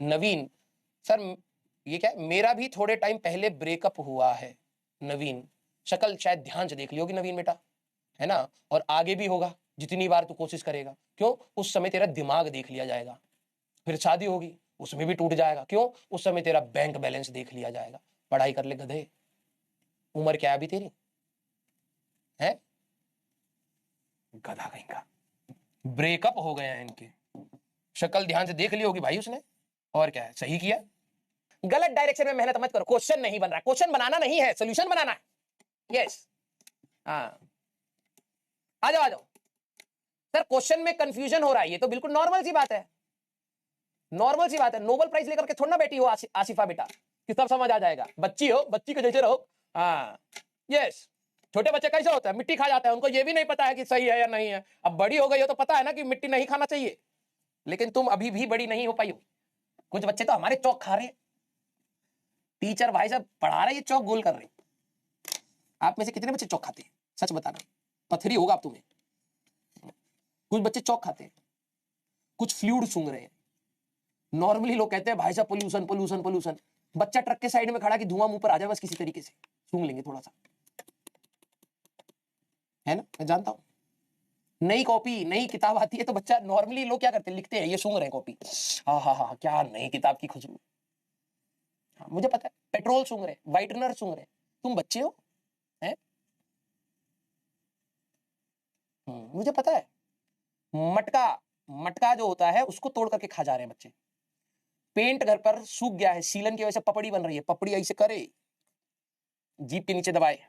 नवीन sir ये क्या है? मेरा भी थोड़े टाइम पहले ब्रेकअप हुआ है। नवीन शक्ल शायद ध्यान से देख ली होगी नवीन बेटा, है ना, और आगे भी होगा जितनी बार तू कोशिश करेगा। क्यों? उस समय तेरा दिमाग देख लिया जाएगा। फिर शादी होगी उसमें भी टूट जाएगा। क्यों? उस समय तेरा बैंक बैलेंस देख लिया जाएगा। पढ़ाई कर ले गधे। उम्र क्या है अभी तेरी? है गधा कहीं का। ब्रेकअप हो गया है इनके। शक्ल ध्यान से देख ली होगी भाई उसने। और क्या है, सही किया। गलत डायरेक्शन में मेहनत मत करो। क्वेश्चन नहीं बन रहा, क्वेश्चन बनाना नहीं है, सोल्यूशन बनाना है। यस हाँ, आ जाओ आ जाओ। सर क्वेश्चन में कंफ्यूजन हो रहा है, ये तो बिल्कुल नॉर्मल सी बात है। नॉर्मल सी बात है। नोबेल प्राइज लेकर के थोड़ा ना बैठी हो आसिफा बेटा कि सब समझ आ जाएगा। बच्ची हो, बच्ची के जैसे रहो। हाँ यस। छोटे बच्चे कैसे होते हैं, मिट्टी खा जाते हैं, उनको ये भी नहीं पता है कि सही है या नहीं है। अब बड़ी हो गई हो तो पता है ना कि मिट्टी नहीं खाना चाहिए, लेकिन तुम अभी भी बड़ी नहीं हो पाई हो। कुछ बच्चे तो हमारे चौक खा रहे हैं। टीचर भाई साहब पढ़ा रहे, ये चौक गोल कर रहे। आप में से कितने बच्चे चौक खाते हैं? सच बताना, पथरी होगा आप तुम्हें। कुछ बच्चे चौक खाते हैं, कुछ फ्लूइड सूंघ रहे हैं। नॉर्मली लोग कहते हैं भाई साहब पोल्यूशन पोल्यूशन पोल्यूशन। बच्चा ट्रक के साइड में खड़ा कि धुआं मुंह पर आ जाए बस किसी तरीके से सूंघ लेंगे थोड़ा सा, है ना। मैं जानता हूं, नई कॉपी नई किताब आती है तो बच्चा नॉर्मली लोग क्या करते हैं, लिखते हैं ये सूंघ रहे हैं कॉपी। हाँ हाँ हाँ, क्या नई किताब की खुशबू। हाँ, मुझे पता है। पेट्रोल सूंघ रहे, वाइटनर सूंघ रहे। तुम बच्चे हो, हैं? मुझे पता है। मटका मटका जो होता है उसको तोड़ करके खा जा रहे हैं बच्चे। पेंट घर पर सूख गया है, सीलन की वजह से पपड़ी बन रही है। पपड़ी ऐसे करे, जीभ के नीचे दबाए,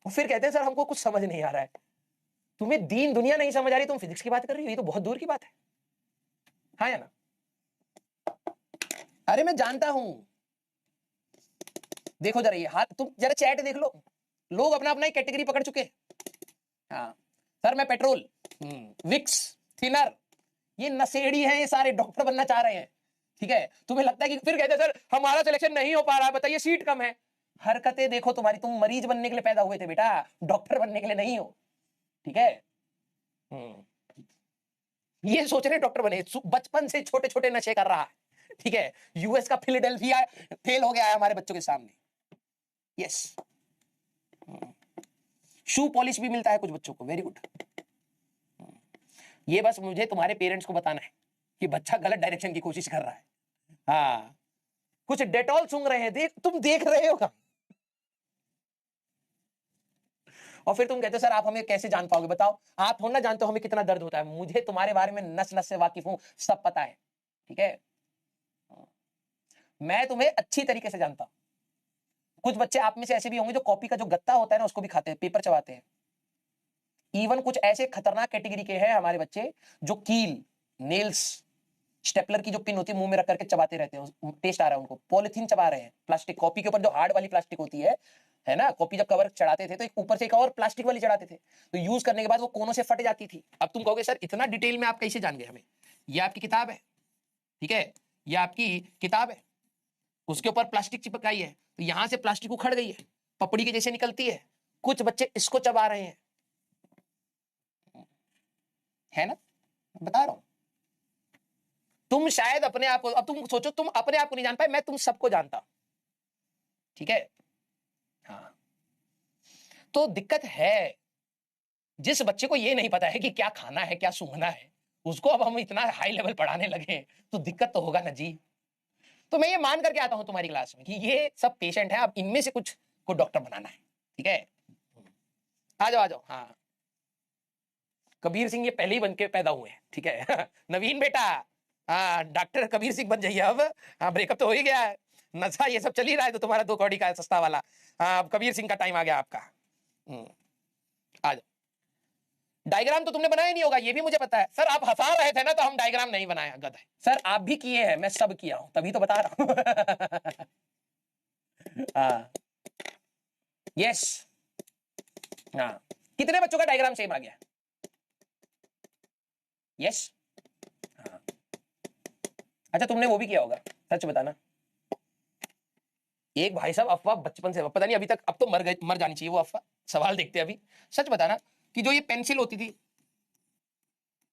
और फिर कहते हैं सर हमको कुछ समझ नहीं आ रहा है। तुम्हें दीन दुनिया नहीं समझ आ रही, तुम फिजिक्स की बात कर रही हो, ये तो बहुत दूर की बात है। हाँ या ना? अरे मैं जानता हूं। देखो जरा ये हाथ, तुम जरा चैट देख लो, लोग अपना अपना ही कैटेगरी पकड़ चुके हैं। हाँ सर मैं पेट्रोल, विक्स, थिनर, ये नशेड़ी हैं, ये सारे डॉक्टर बनना चाह रहे हैं। ठीक है, तुम्हें लगता है कि फिर कहते हैं सर हमारा सिलेक्शन नहीं हो पा रहा है, बताइए सीट कम है। हरकतें देखो तुम्हारी, तुम मरीज बनने के लिए पैदा हुए थे बेटा, डॉक्टर बनने के लिए नहीं हो। ठीक है, ये सोच रहे डॉक्टर बने, बचपन से छोटे छोटे नशे कर रहा है। ठीक है, यूएस का फिलाडेल्फिया फेल हो गया है हमारे बच्चों के सामने। यस, शू पॉलिश भी मिलता है कुछ बच्चों को, वेरी गुड। ये बस मुझे तुम्हारे पेरेंट्स को बताना है कि बच्चा गलत डायरेक्शन की कोशिश कर रहा है। हाँ, कुछ डेटॉल सूंघ रहे हैं, तुम देख रहे हो। और फिर तुम कहते हो सर आप हमें कैसे जान पाओगे, बताओ। आप थोड़ा ना जानते हो हमें कितना दर्द होता है। मुझे तुम्हारे बारे में नस नस से वाकिफ हूं, सब पता है। ठीक है, मैं तुम्हें अच्छी तरीके से जानता हूं। कुछ बच्चे आप में से ऐसे भी होंगे जो कॉपी का जो गत्ता होता है ना उसको भी खाते हैं, पेपर चबाते हैं। इवन कुछ ऐसे खतरनाक कैटेगरी के हैं हमारे बच्चे जो कील, नेल्स, स्टेपलर की जो पिन होती है मुंह में रख करके चबाते रहते हैं, टेस्ट आ रहा है उनको। पॉलिथीन चबा रहे हैं, प्लास्टिक, कॉपी के ऊपर जो हार्ड वाली प्लास्टिक होती है ना, कॉपी जब कवर चढ़ाते थे तो एक ऊपर से एक और प्लास्टिक वाली चढ़ाते थे, तो यूज करने के बाद वो कोनों से फट जाती थी। अब तुम कहोगे सर इतना डिटेल में आप कैसे जान गए हमें? ये आपकी किताब है, ठीक है, ये आपकी किताब है, उसके ऊपर प्लास्टिक चिपकाई है, तो यहां से प्लास्टिक उखड़ गई है, पपड़ी के जैसे निकलती है। कुछ बच्चे इसको चबा रहे हैं, है ना, बता रहा हूं। तुम शायद अपने आप को, अब तुम सोचो तुम अपने आप को नहीं जान पाए, मैं तुम सबको जानता हूं। ठीक है, हाँ, तो दिक्कत है जिस बच्चे को ये नहीं पता है कि क्या खाना है क्या सूंघना है, उसको अब हम इतना हाई लेवल पढ़ाने लगे तो दिक्कत तो होगा ना जी। तो मैं ये मान करके आता हूं तुम्हारी क्लास में कि ये सब पेशेंट है, अब इनमें से कुछ को डॉक्टर बनाना है। ठीक है, आ जाओ आ जाओ। हाँ, कबीर सिंह ये पहले ही बन के पैदा हुए हैं। ठीक है नवीन बेटा, हाँ डॉक्टर कबीर सिंह बन जाइए अब। हाँ, ब्रेकअप तो हो ही गया है, नशा ये सब चल ही रहा है, तो तुम्हारा 2 कौड़ी का सस्ता वाला। हाँ, अब कबीर सिंह का टाइम आ गया आपका। आ जाओ। डायग्राम तो तुमने बनाया नहीं होगा, ये भी मुझे पता है। सर आप हंसा रहे थे ना तो हम डायग्राम नहीं बनाया, गधा। सर आप भी किए हैं, मैं सब किया हूं, तभी तो बता रहा हूं हाँ, यस, हाँ, कितने बच्चों का डायग्राम सेम आ गया? यस, हाँ, अच्छा तुमने वो भी किया होगा, सच बताना। एक भाई साहब अफवाह बचपन से, पता नहीं अभी तक, अब तो मर जानी चाहिए वो अफवाह। सवाल देखते हैं अभी, सच बताना कि जो ये पेंसिल होती थी,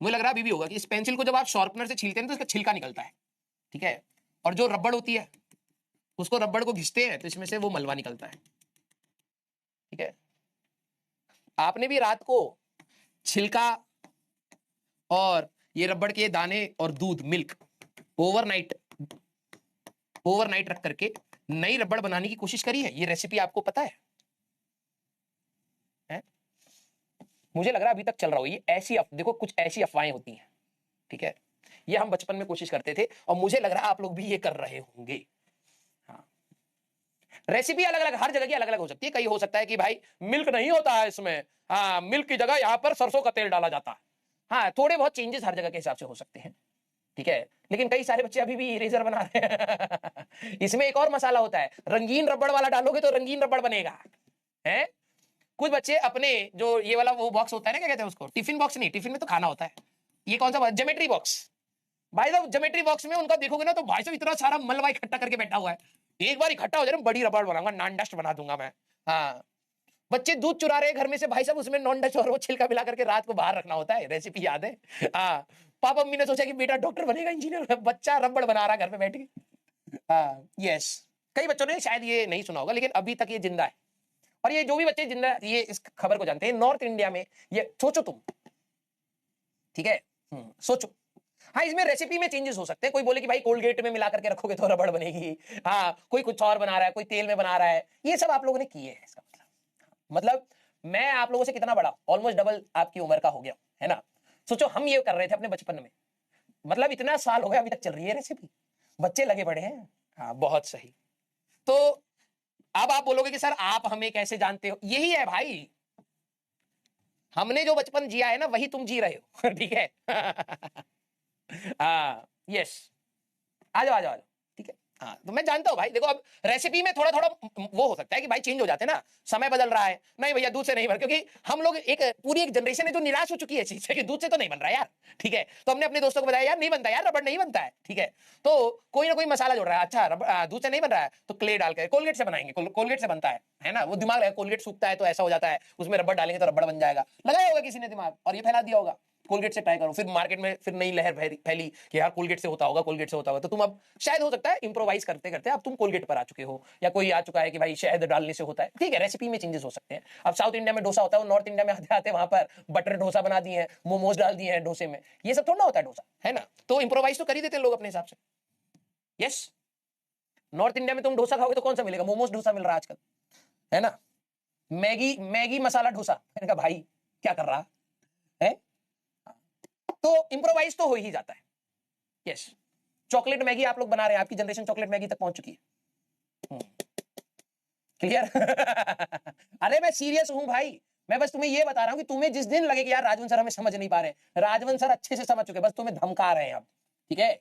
मुझे लग रहा है अभी भी होगा कि इस पेंसिल को जब आप शार्पनर से छीलते हैं तो इसका छिलका निकलता है, ठीक है, और जो रबड़ होती है उसको रबड़ को घिसते हैं तो इसमें से वो मलबा निकलता है, ठीक है। आपने भी रात को छिलका और ये रबड़ के दाने और दूध मिल्क ओवरनाइट रख करके नई रबड़ बनाने की कोशिश करी है? ये रेसिपी आपको पता है? मुझे लग रहा है अभी तक चल रहा हो ये ऐसी देखो कुछ ऐसी अफवाहें होती हैं, ठीक है, ये हम बचपन में कोशिश करते थे और मुझे लग रहा है आप लोग भी ये कर रहे होंगे। हाँ, रेसिपी अलग अलग, हर जगह की अलग अलग हो सकती है। कहीं हो सकता है कि भाई मिल्क नहीं होता है इसमें, हाँ मिल्क की जगह यहां पर सरसों का तेल डाला जाता है। हाँ, थोड़े बहुत चेंजेस हर जगह के हिसाब से हो सकते हैं, ठीक है, लेकिन कई सारे बच्चे अभी भी इरेजर बना रहे हैं। इसमें एक और मसाला होता है, रंगीन रबड़ वाला डालोगे तो रंगीन रबड़ बनेगा, है। कुछ बच्चे अपने जो ये वाला वो बॉक्स होता है ना, क्या कहते हैं उसको, टिफिन बॉक्स नहीं, टिफिन में तो खाना होता है, ये कौन सा, ज्योमेट्री बॉक्स। भाई साहब ज्योमेट्री बॉक्स में उनका देखोगे ना तो भाई साहब इतना सारा मलबा इकट्ठा करके बैठा हुआ है, एक बार इकट्ठा हो जाए बड़ी रबड़ बनाऊंगा, नॉन डस्ट बना दूंगा मैं। हाँ, बच्चे दूध चुरा रहे घर में से, भाई साहब उसमें नॉन डस्ट और वो छिलका मिला करके रात को बाहर रखना होता है, रेसिपी याद है। हाँ, पापा मम्मी ने सोचा कि बेटा डॉक्टर बनेगा, इंजीनियर, बच्चा रबड़ बना रहा घर पे बैठ के। हाँ यस, कई बच्चों ने शायद ये नहीं सुना होगा लेकिन अभी तक ये जिंदा है। और ये जो भी बच्चे जिंदा ये इस खबर को जानते हैं, नॉर्थ इंडिया में ये सोचो तुम, ठीक है, सोचो। हाँ, इसमें रेसिपी में चेंजेस हो सकते हैं, कोई बोले कि भाई कोलगेट में मिला करके रखोगे तो रबड़ बनेगी, हाँ कोई कुछ और बना रहा है, कोई तेल में बना रहा है, ये सब आप लोगों ने किए है। इसका मतलब मैं आप लोगों से कितना बड़ा, ऑलमोस्ट डबल आपकी उम्र का हो गया, है ना। सोचो हम ये कर रहे थे अपने बचपन में, मतलब इतना साल हो गया अभी तक चल रही है रेसिपी, बच्चे लगे पड़े हैं। हाँ बहुत सही। तो अब आप बोलोगे कि सर आप हमें कैसे जानते हो, यही है भाई, हमने जो बचपन जिया है ना वही तुम जी रहे हो। ठीक है। यस, आ जाओ आ जाओ, ठीक है। हाँ, तो मैं जानता हूँ भाई, देखो अब रेसिपी में थोड़ा थोड़ा वो हो सकता है कि भाई चेंज हो जाते हैं ना, समय बदल रहा है, नहीं भैया दूध से नहीं बन, क्योंकि हम लोग एक पूरी एक जनरेशन है जो निराश हो चुकी है चीज से कि दूध से तो नहीं बन रहा यार, ठीक है। तो हमने अपने दोस्तों को बताया यार नहीं बनता यार, रबड़ नहीं बनता है, ठीक है। तो कोई ना कोई मसाला जोड़ रहा है, अच्छा दूध से नहीं बन रहा है तो क्ले डाल के कोलगेट से बनाएंगे, कोलगेट से बनता है ना, वो दिमाग है, कोलगेट सूखता है तो ऐसा हो जाता है, उसमें रबड़ डालेंगे तो रबड़ बन जाएगा, लगाया होगा किसी ने दिमाग और ये फैला दिया होगा। कोलगेट से ट्राई करो, फिर मार्केट में फिर नई लहर फैली कि यार कोलगेट से होता होगा, कोलगेट से होता होगा, तो तुम अब शायद हो सकता है इंप्रोवाइज करते करते अब तुम कोलगेट पर आ चुके हो, या कोई आ चुका है कि भाई शहद डालने से होता है, ठीक है, रेसिपी में चेंजेस हो सकते हैं। अब साउथ इंडिया में डोसा होता है, नॉर्थ इंडिया में आते आते वहां पर बटर डोसा बना दिए हैं, मोमोज डाल दिए हैं डोसे में, ये सब थोड़ा होता है डोसा, है ना। तो इंप्रोवाइज तो कर ही देते हैं लोग अपने हिसाब से। यस, नॉर्थ इंडिया में तुम डोसा खाओगे तो कौन सा मिलेगा, मोमोज डोसा मिल रहा है आजकल, है ना। मैगी मसाला डोसा, मैंने कहा भाई क्या कर रहा है। तो इंप्रोवाइज तो हो ही जाता है। यस, चॉकलेट मैगी आप लोग बना रहे हैं, आपकी जनरेशन चॉकलेट मैगी तक पहुंच चुकी है। क्लियर। अरे मैं सीरियस हूं भाई, मैं बस तुम्हें ये बता रहा हूं कि तुम्हें जिस दिन लगे कि यार राजवन सर हमें समझ नहीं पा रहे, राजवन सर अच्छे से समझ चुके, बस तुम्हें धमका रहे हैं अब, ठीक है।